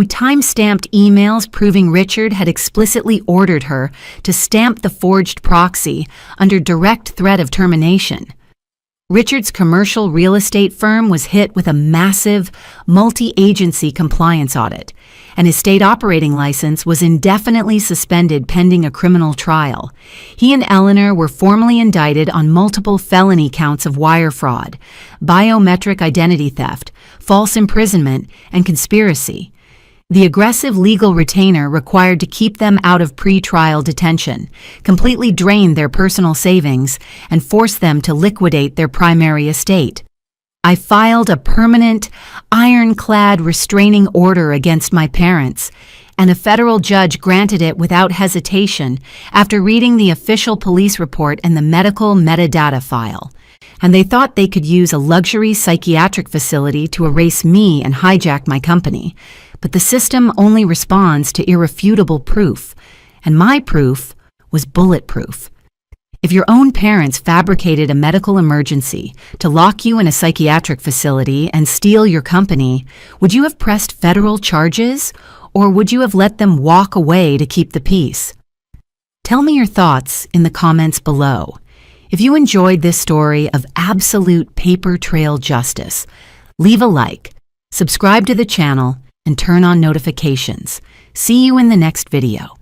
time-stamped emails proving Richard had explicitly ordered her to stamp the forged proxy under direct threat of termination. Richard's commercial real estate firm was hit with a massive, multi-agency compliance audit, and his state operating license was indefinitely suspended pending a criminal trial. He and Eleanor were formally indicted on multiple felony counts of wire fraud, biometric identity theft, false imprisonment, and conspiracy. The aggressive legal retainer required to keep them out of pre-trial detention, completely drained their personal savings, and forced them to liquidate their primary estate. I filed a permanent, ironclad restraining order against my parents, and a federal judge granted it without hesitation after reading the official police report and the medical metadata file. And they thought they could use a luxury psychiatric facility to erase me and hijack my company. But the system only responds to irrefutable proof, and my proof was bulletproof. If your own parents fabricated a medical emergency to lock you in a psychiatric facility and steal your company, would you have pressed federal charges, or would you have let them walk away to keep the peace? Tell me your thoughts in the comments below. If you enjoyed this story of absolute paper trail justice, leave a like, subscribe to the channel, and turn on notifications. See you in the next video.